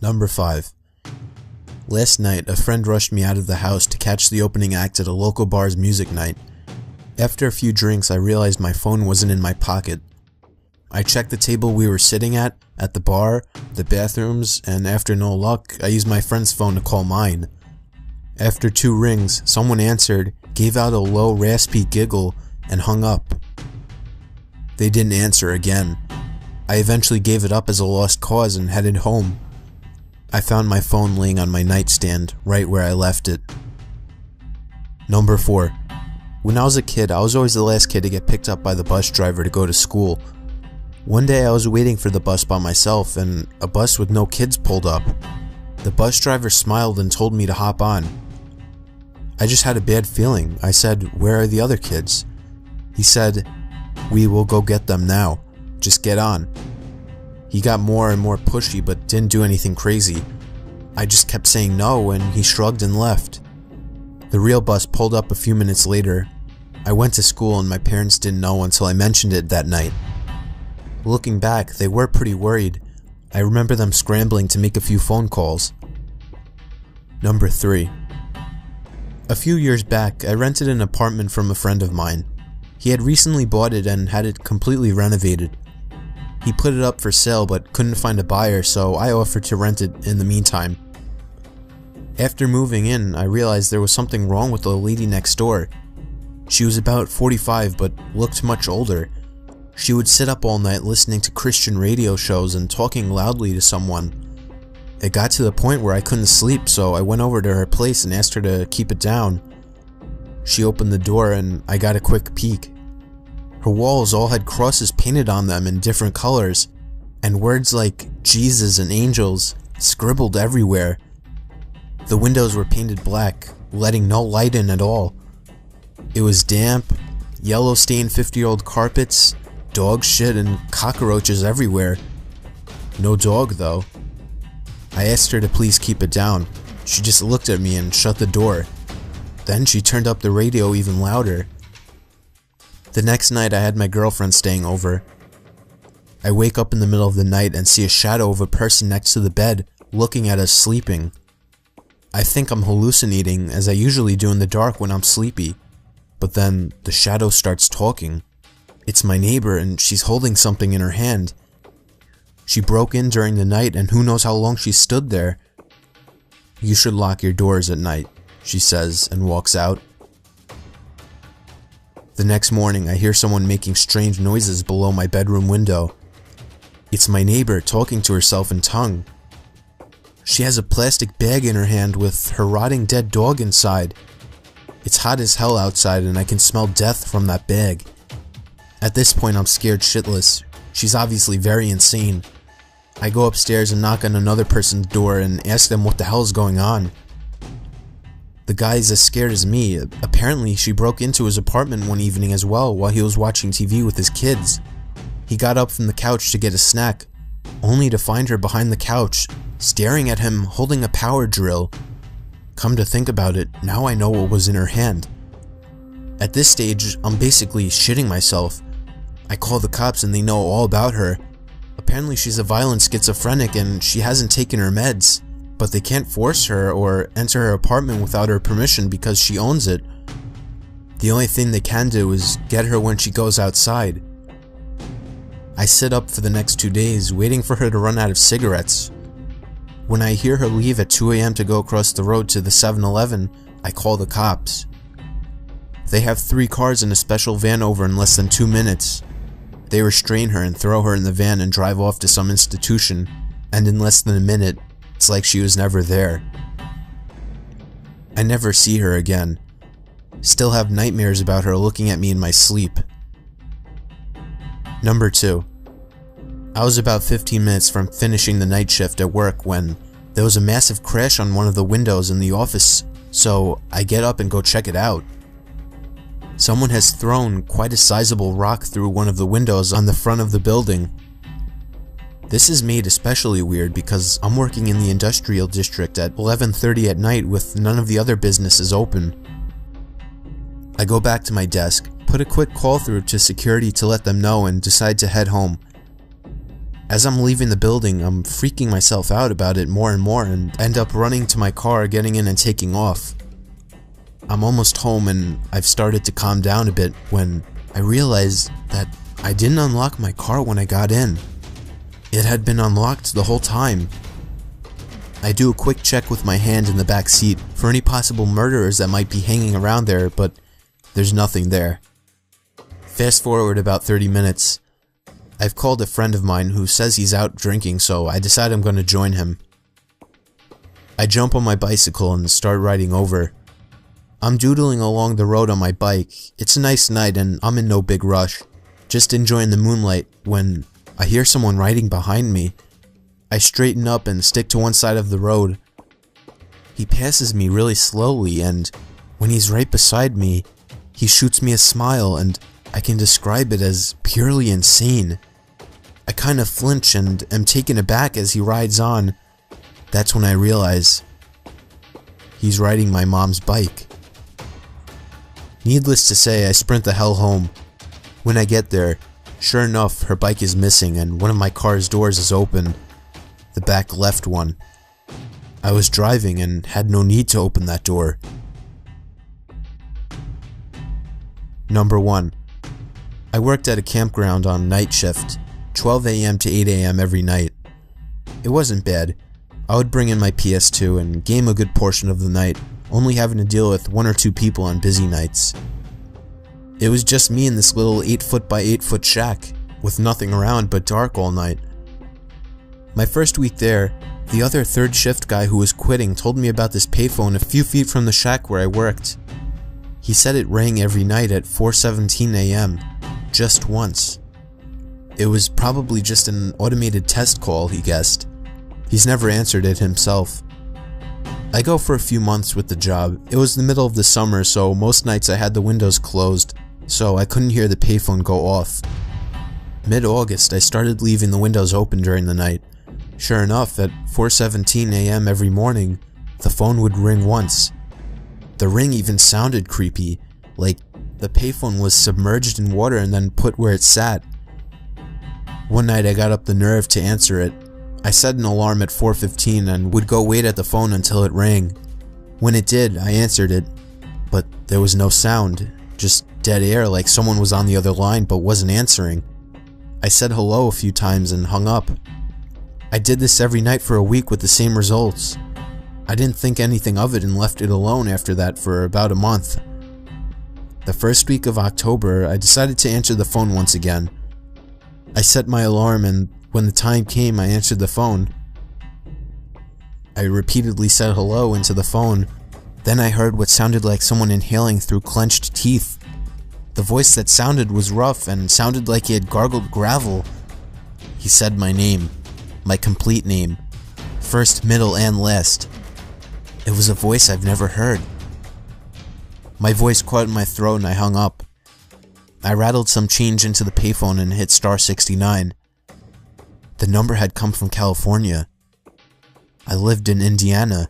Number 5. Last night, a friend rushed me out of the house to catch the opening act at a local bar's music night. After a few drinks, I realized my phone wasn't in my pocket. I checked the table we were sitting at the bar, the bathrooms, and after no luck, I used my friend's phone to call mine. After 2 rings, someone answered, gave out a low, raspy giggle, and hung up. They didn't answer again. I eventually gave it up as a lost cause and headed home. I found my phone laying on my nightstand, right where I left it. Number 4. When I was a kid, I was always the last kid to get picked up by the bus driver to go to school. One day I was waiting for the bus by myself and a bus with no kids pulled up. The bus driver smiled and told me to hop on. I just had a bad feeling. I said, "Where are the other kids?" He said, "We will go get them now. Just get on." He got more and more pushy but didn't do anything crazy. I just kept saying no and he shrugged and left. The real bus pulled up a few minutes later. I went to school and my parents didn't know until I mentioned it that night. Looking back, they were pretty worried. I remember them scrambling to make a few phone calls. Number 3. A few years back, I rented an apartment from a friend of mine. He had recently bought it and had it completely renovated. He put it up for sale but couldn't find a buyer, so I offered to rent it in the meantime. After moving in, I realized there was something wrong with the lady next door. She was about 45 but looked much older. She would sit up all night listening to Christian radio shows and talking loudly to someone. It got to the point where I couldn't sleep, so I went over to her place and asked her to keep it down. She opened the door and I got a quick peek. Her walls all had crosses painted on them in different colors, and words like Jesus and angels scribbled everywhere. The windows were painted black, letting no light in at all. It was damp, yellow-stained 50-year-old carpets, dog shit, and cockroaches everywhere. No dog, though. I asked her to please keep it down. She just looked at me and shut the door. Then she turned up the radio even louder. The next night I had my girlfriend staying over. I wake up in the middle of the night and see a shadow of a person next to the bed, looking at us sleeping. I think I'm hallucinating, as I usually do in the dark when I'm sleepy. But then, the shadow starts talking. It's my neighbor and she's holding something in her hand. She broke in during the night and who knows how long she stood there. "You should lock your doors at night," she says and walks out. The next morning, I hear someone making strange noises below my bedroom window. It's my neighbor talking to herself in tongue. She has a plastic bag in her hand with her rotting dead dog inside. It's hot as hell outside and I can smell death from that bag. At this point, I'm scared shitless. She's obviously very insane. I go upstairs and knock on another person's door and ask them what the hell is going on. The guy is as scared as me. Apparently, she broke into his apartment one evening as well while he was watching TV with his kids. He got up from the couch to get a snack, only to find her behind the couch, staring at him holding a power drill. Come to think about it, now I know what was in her hand. At this stage, I'm basically shitting myself. I call the cops and they know all about her. Apparently she's a violent schizophrenic and she hasn't taken her meds, but they can't force her or enter her apartment without her permission because she owns it. The only thing they can do is get her when she goes outside. I sit up for the next 2 days, waiting for her to run out of cigarettes. When I hear her leave at 2 a.m. to go across the road to the 7-Eleven, I call the cops. They have 3 cars and a special van over in less than 2 minutes. They restrain her and throw her in the van and drive off to some institution, and in less than a minute, it's like she was never there. I never see her again. Still have nightmares about her looking at me in my sleep. Number 2. I was about 15 minutes from finishing the night shift at work when there was a massive crash on one of the windows in the office, so I get up and go check it out. Someone has thrown quite a sizable rock through one of the windows on the front of the building. This is made especially weird because I'm working in the industrial district at 11:30 at night with none of the other businesses open. I go back to my desk, put a quick call through to security to let them know and decide to head home. As I'm leaving the building, I'm freaking myself out about it more and more and end up running to my car, getting in and taking off. I'm almost home and I've started to calm down a bit when I realized that I didn't unlock my car when I got in. It had been unlocked the whole time. I do a quick check with my hand in the back seat for any possible murderers that might be hanging around there, but there's nothing there. Fast forward about 30 minutes. I've called a friend of mine who says he's out drinking, so I decide I'm going to join him. I jump on my bicycle and start riding over. I'm doodling along the road on my bike. It's a nice night and I'm in no big rush, just enjoying the moonlight when I hear someone riding behind me. I straighten up and stick to one side of the road. He passes me really slowly, and when he's right beside me, he shoots me a smile, and I can describe it as purely insane. I kind of flinch and am taken aback as he rides on. That's when I realize he's riding my mom's bike. Needless to say, I sprint the hell home. When I get there, sure enough, her bike is missing and one of my car's doors is open. The back left one. I was driving and had no need to open that door. Number 1. I worked at a campground on night shift, 12 a.m. to 8 a.m. every night. It wasn't bad. I would bring in my PS2 and game a good portion of the night, only having to deal with 1 or 2 people on busy nights. It was just me in this little 8-foot by 8-foot shack, with nothing around but dark all night. My first week there, the other third shift guy who was quitting told me about this payphone a few feet from the shack where I worked. He said it rang every night at 4:17 a.m., just once. It was probably just an automated test call, he guessed. He's never answered it himself. I go for a few months with the job. It was the middle of the summer, so most nights I had the windows closed, so I couldn't hear the payphone go off. Mid-August, I started leaving the windows open during the night. Sure enough, at 4:17 a.m. every morning, the phone would ring once. The ring even sounded creepy, like the payphone was submerged in water and then put where it sat. One night I got up the nerve to answer it. I set an alarm at 4:15 and would go wait at the phone until it rang. When it did, I answered it, but there was no sound, just dead air like someone was on the other line but wasn't answering. I said hello a few times and hung up. I did this every night for a week with the same results. I didn't think anything of it and left it alone after that for about a month. The first week of October, I decided to answer the phone once again. I set my alarm and when the time came, I answered the phone. I repeatedly said hello into the phone. Then I heard what sounded like someone inhaling through clenched teeth. The voice that sounded was rough and sounded like he had gargled gravel. He said my name. My complete name. First, middle, and last. It was a voice I've never heard. My voice caught in my throat and I hung up. I rattled some change into the payphone and hit *69. The number had come from California. I lived in Indiana.